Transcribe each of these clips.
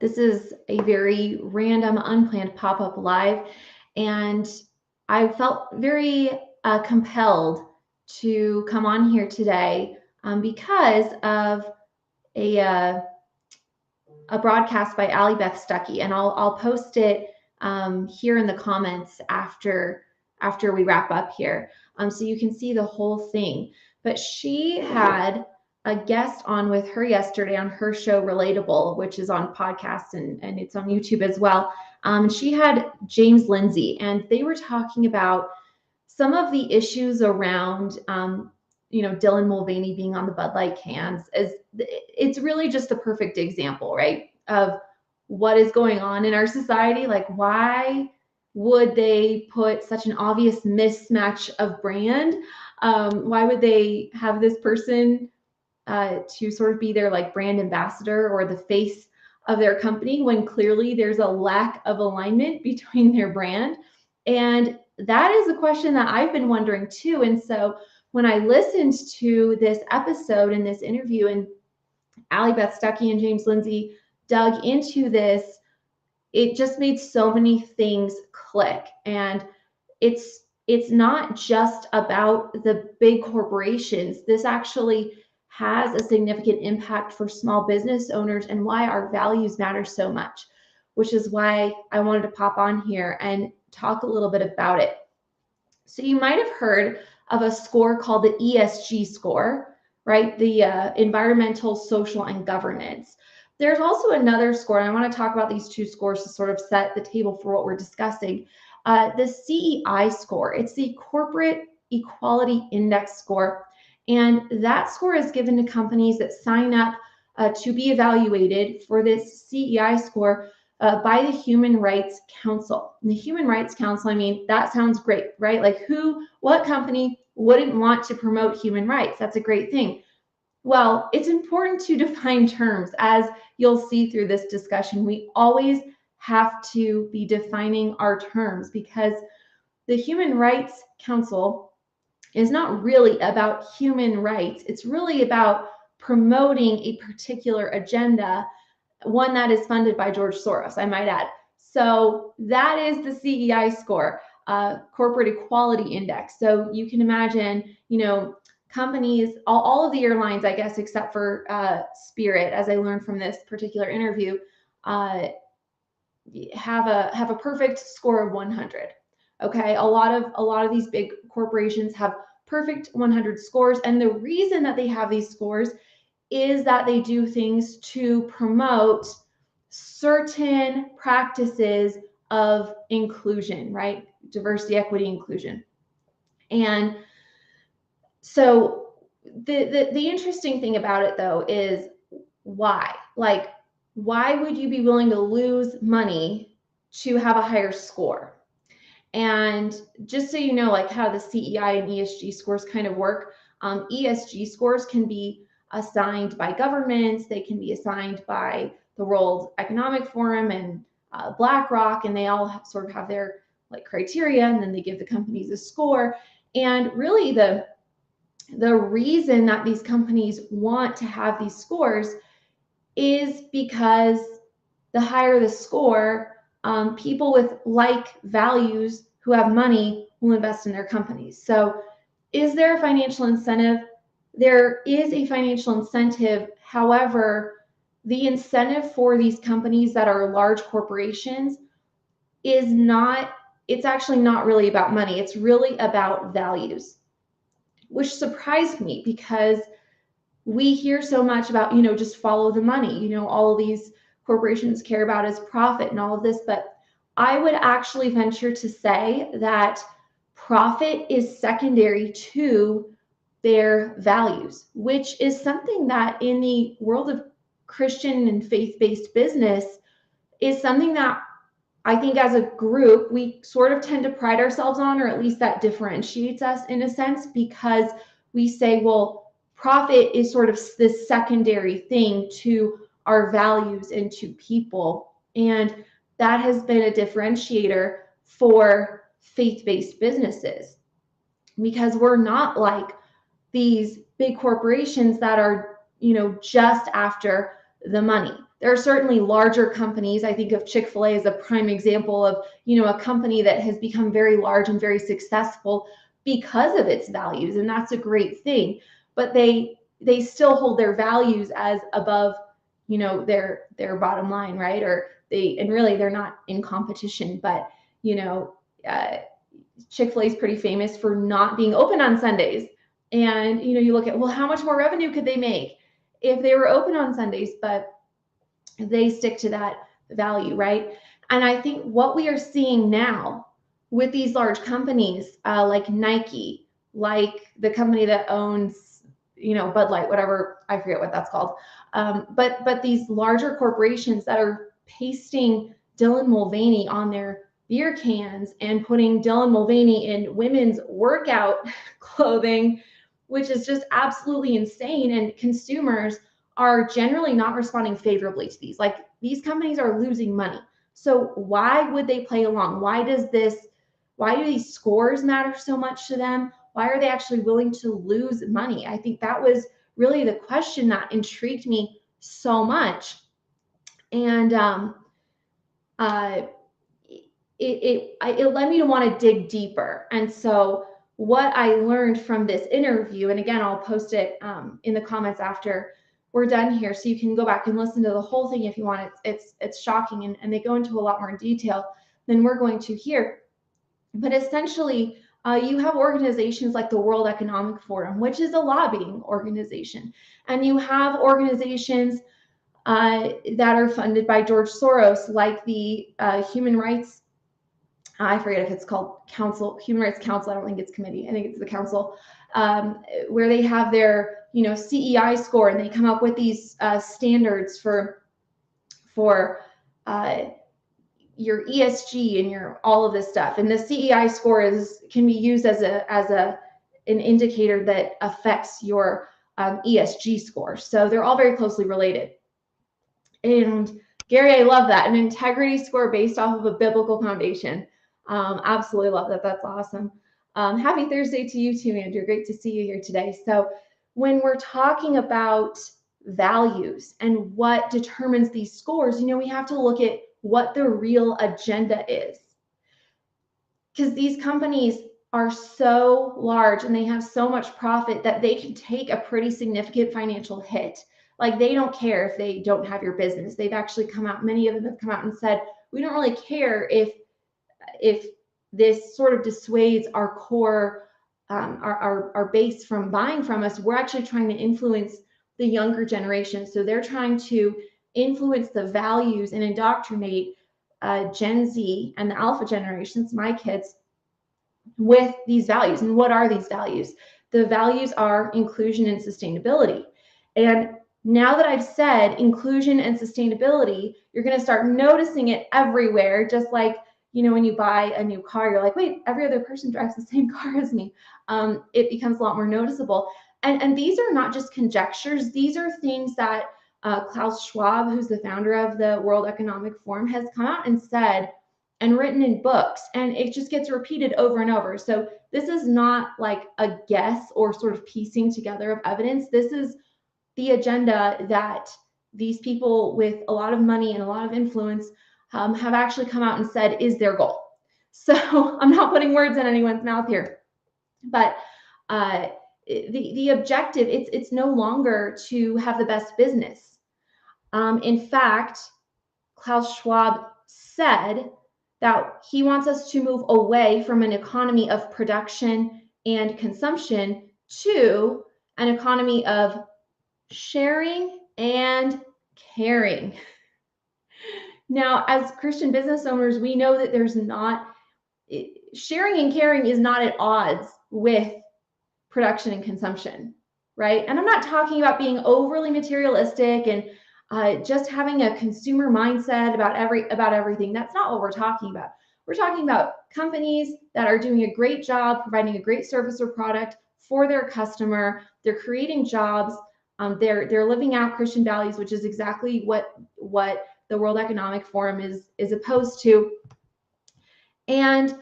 This is a very random, unplanned pop-up live, and I felt very compelled to come on here today because of a broadcast by Allie Beth Stuckey, and I'll post it here in the comments after we wrap up here, so you can see the whole thing. But she had a guest on with her yesterday on her show Relatable, which is on podcast and it's on YouTube as well. She had James Lindsay, and they were talking about some of the issues around Dylan Mulvaney being on the Bud Light cans. It's really just a perfect example, right, of what is going on in our society. Like, why would they put such an obvious mismatch of brand? Why would they have this person to sort of be their like brand ambassador or the face of their company when clearly there's a lack of alignment between their brand? And that is a question that I've been wondering too. And so when I listened to this episode and this interview, and Allie Beth Stuckey and James Lindsay dug into this, it just made so many things click. And it's not just about the big corporations. This actually has a significant impact for small business owners and why our values matter so much, which is why I wanted to pop on here and talk a little bit about it. So you might have heard of a score called the ESG score, right? The environmental, social, and governance. There's also another score, and I want to talk about these two scores to sort of set the table for what we're discussing. The CEI score, it's the Corporate Equality Index score, and that score is given to companies that sign up to be evaluated for this CEI score by the Human Rights Council. And the Human Rights Council, I mean, that sounds great, right? Like what company wouldn't want to promote human rights? That's a great thing. Well, it's important to define terms. As you'll see through this discussion, we always have to be defining our terms, because the Human Rights Council is not really about human rights. It's really about promoting a particular agenda, one that is funded by George Soros, I might add. So that is the CEI score, Corporate Equality Index. So you can imagine, companies, all of the airlines, I guess, except for Spirit, as I learned from this particular interview, have a perfect score of 100. Okay, a lot of these big corporations have perfect 100 scores, and the reason that they have these scores is that they do things to promote certain practices of inclusion, right? Diversity, equity, inclusion. And so the interesting thing about it, though, is why? Like, why would you be willing to lose money to have a higher score? And just so you know, like how the CEI and ESG scores kind of work, ESG scores can be assigned by governments, they can be assigned by the World Economic Forum and BlackRock, and they all sort of have their like criteria, and then they give the companies a score. And really the reason that these companies want to have these scores is because the higher the score, people with like values who have money will invest in their companies. So is there a financial incentive? There is a financial incentive. However, the incentive for these companies that are large corporations it's actually not really about money. It's really about values, which surprised me because we hear so much about, just follow the money. All of these corporations care about is profit and all of this, but I would actually venture to say that profit is secondary to their values, which is something that in the world of Christian and faith-based business is something that I think as a group, we sort of tend to pride ourselves on, or at least that differentiates us in a sense, because we say, well, profit is sort of this secondary thing to our values and to people. And that has been a differentiator for faith-based businesses, because we're not like these big corporations that are, just after the money. There are certainly larger companies. I think of Chick-fil-A as a prime example of, a company that has become very large and very successful because of its values, and that's a great thing. But they still hold their values as above, their bottom line, right? And really they're not in competition. But uh, Chick-fil-A is pretty famous for not being open on Sundays. And you look at, well, how much more revenue could they make if they were open on Sundays? But they stick to that value, right? And I think what we are seeing now with these large companies, like Nike, like the company that owns, Bud Light, whatever, I forget what that's called. But these larger corporations that are pasting Dylan Mulvaney on their beer cans and putting Dylan Mulvaney in women's workout clothing, which is just absolutely insane. And consumers are generally not responding favorably to these. Like, these companies are losing money. So why would they play along? Why do these scores matter so much to them? Why are they actually willing to lose money? I think that was really the question that intrigued me so much. And it led me to want to dig deeper. And so what I learned from this interview, and again, I'll post it in the comments after we're done here, so you can go back and listen to the whole thing if you want. It's shocking, and they go into a lot more detail than we're going to here. But essentially, you have organizations like the World Economic Forum, which is a lobbying organization, and you have organizations that are funded by George Soros, like the Human Rights, I forget if it's called Human Rights Council. I don't think it's committee. I think it's the council, where they have their, CEI score, and they come up with these standards for your ESG and your all of this stuff. And the CEI score can be used as an indicator that affects your ESG score. So they're all very closely related. And Gary, I love that. An integrity score based off of a biblical foundation. Absolutely love that. That's awesome. Happy Thursday to you too, Andrew. Great to see you here today. So when we're talking about values and what determines these scores, we have to look at what the real agenda is. Because these companies are so large and they have so much profit that they can take a pretty significant financial hit. Like, they don't care if they don't have your business. They've actually come out, many of them have come out and said, we don't really care if this sort of dissuades our core, our base from buying from us. We're actually trying to influence the younger generation. So they're trying to influence the values and indoctrinate Gen Z and the alpha generations, my kids, with these values. And what are these values? The values are inclusion and sustainability. And now that I've said inclusion and sustainability, you're going to start noticing it everywhere. Just like, when you buy a new car, you're like, wait, every other person drives the same car as me. It becomes a lot more noticeable. And these are not just conjectures. These are things that Klaus Schwab, who's the founder of the World Economic Forum, has come out and said and written in books, and it just gets repeated over and over. So this is not like a guess or sort of piecing together of evidence. This is the agenda that these people with a lot of money and a lot of influence have actually come out and said is their goal. So I'm not putting words in anyone's mouth here, but the objective, it's no longer to have the best business. In fact, Klaus Schwab said that he wants us to move away from an economy of production and consumption to an economy of sharing and caring. Now, as Christian business owners, we know that sharing and caring is not at odds with production and consumption, right? And I'm not talking about being overly materialistic and just having a consumer mindset about everything. That's not what we're talking about. We're talking about companies that are doing a great job providing a great service or product for their customer. They're creating jobs. They're living out Christian values, which is exactly what the World Economic Forum is opposed to. And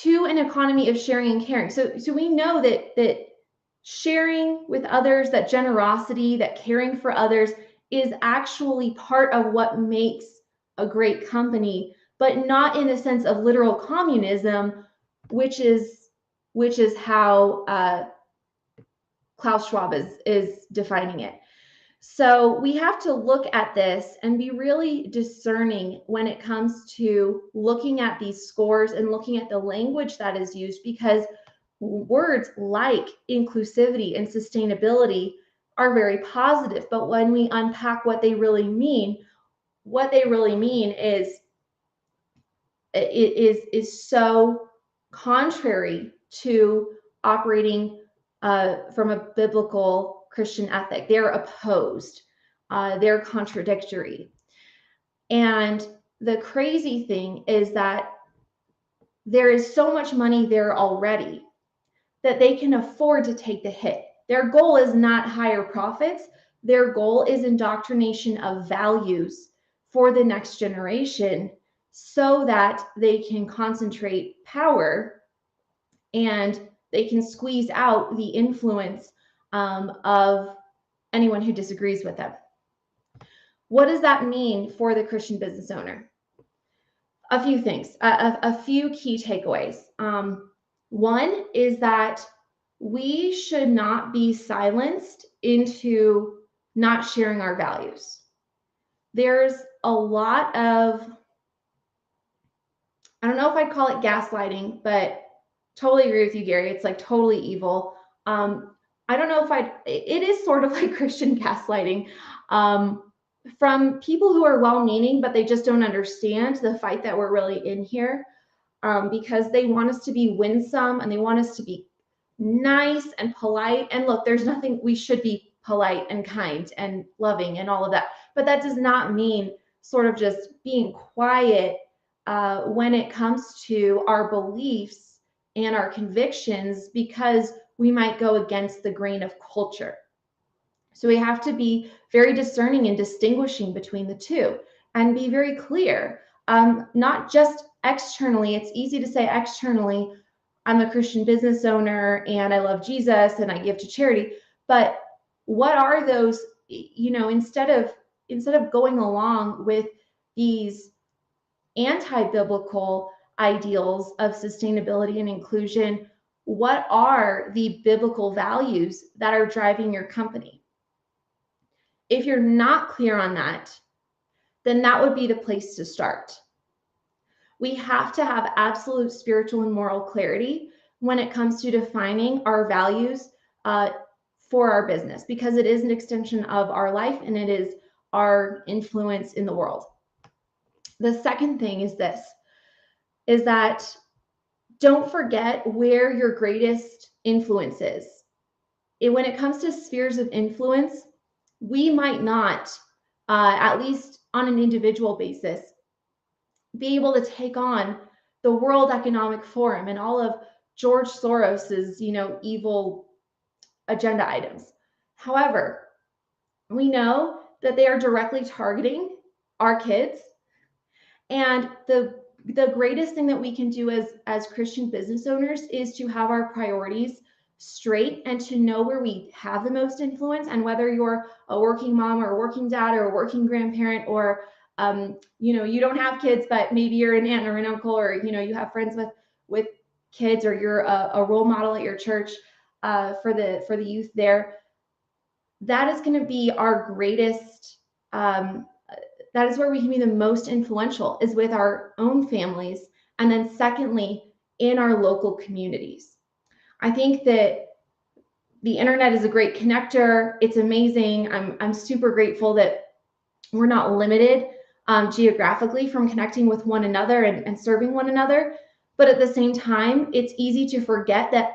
to an economy of sharing and caring. So we know that sharing with others, that generosity, that caring for others is actually part of what makes a great company, but not in the sense of literal communism, which is how Klaus Schwab is defining it. So we have to look at this and be really discerning when it comes to looking at these scores and looking at the language that is used, because words like inclusivity and sustainability are very positive, but when we unpack what they really mean is so contrary to operating from a biblical Christian ethic. They're opposed. They're contradictory. And the crazy thing is that there is so much money there already that they can afford to take the hit. Their goal is not higher profits. Their goal is indoctrination of values for the next generation so that they can concentrate power and they can squeeze out the influence of anyone who disagrees with them. What does that mean for the Christian business owner? A few things, a few key takeaways. One is that we should not be silenced into not sharing our values. There's a lot of, I don't know if I'd call it gaslighting, but totally agree with you, Gary. It's like totally evil. I don't know if it is sort of like Christian gaslighting from people who are well-meaning, but they just don't understand the fight that we're really in here because they want us to be winsome and they want us to be nice and polite. And look, there's nothing, we should be polite and kind and loving and all of that. But that does not mean sort of just being quiet when it comes to our beliefs and our convictions, because we might go against the grain of culture. So we have to be very discerning and distinguishing between the two and be very clear, not just externally. It's easy to say externally, I'm a Christian business owner and I love Jesus and I give to charity. But what are those, instead of going along with these anti-biblical ideals of sustainability and inclusion, what are the biblical values that are driving your company? If you're not clear on that, then that would be the place to start. We have to have absolute spiritual and moral clarity when it comes to defining our values for our business, because it is an extension of our life and it is our influence in the world. The second thing is this, is that don't forget where your greatest influence is. When it comes to spheres of influence, we might not, at least on an individual basis, be able to take on the World Economic Forum and all of George Soros's, evil agenda items. However, we know that they are directly targeting our kids. And the greatest thing that we can do as Christian business owners is to have our priorities straight and to know where we have the most influence. And whether you're a working mom or a working dad or a working grandparent, or you don't have kids, but maybe you're an aunt or an uncle, or you have friends with kids, or you're a role model at your church for the youth there. That is going to be our greatest. That is where we can be the most influential, is with our own families, and then secondly, in our local communities. I think that the internet is a great connector. It's amazing. I'm super grateful that we're not limited geographically from connecting with one another and serving one another. But at the same time, it's easy to forget that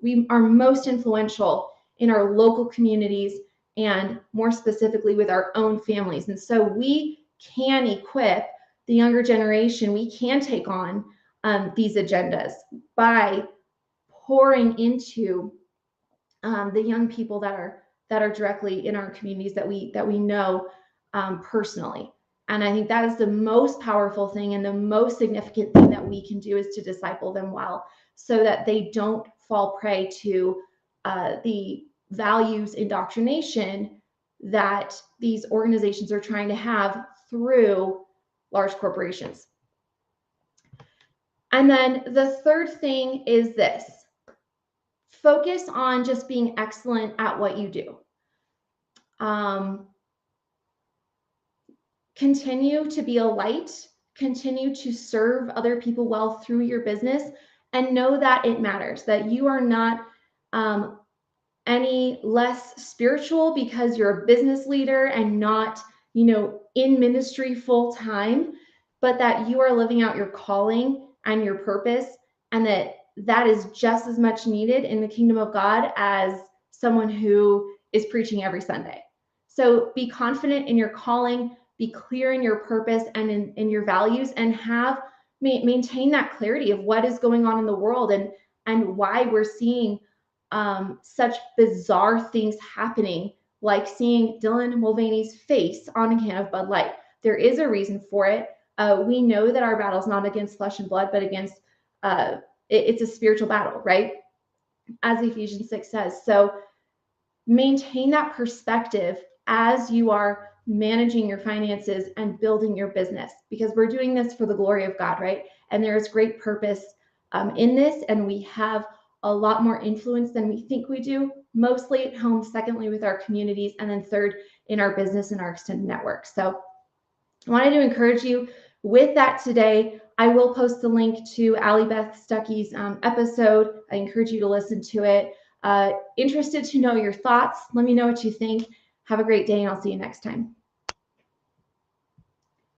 we are most influential in our local communities, and more specifically with our own families. And so we can equip the younger generation. We can take on these agendas by pouring into the young people that are directly in our communities that we know personally. And I think that is the most powerful thing and the most significant thing that we can do, is to disciple them well, so that they don't fall prey to the values indoctrination that these organizations are trying to have through large corporations. And then the third thing is this: focus on just being excellent at what you do. Continue to be a light, continue to serve other people well through your business, and know that it matters, that you are not any less spiritual because you're a business leader and not, in ministry full time, but that you are living out your calling and your purpose, and that is just as much needed in the kingdom of God as someone who is preaching every Sunday. So be confident in your calling, be clear in your purpose and in your values, and maintain that clarity of what is going on in the world and why we're seeing such bizarre things happening, like seeing Dylan Mulvaney's face on a can of Bud Light. There is a reason for it. We know that our battle is not against flesh and blood, but against it's a spiritual battle, right? As Ephesians 6 says. So maintain that perspective as you are managing your finances and building your business, because we're doing this for the glory of God, right? And there is great purpose in this, and we have a lot more influence than we think we do, mostly at home, secondly with our communities, and then third in our business and our extended network. So I wanted to encourage you with that today. I will post the link to Allie Beth Stuckey's episode. I encourage you to listen to it. Interested to know your thoughts. Let me know what you think. Have a great day, and I'll see you next time.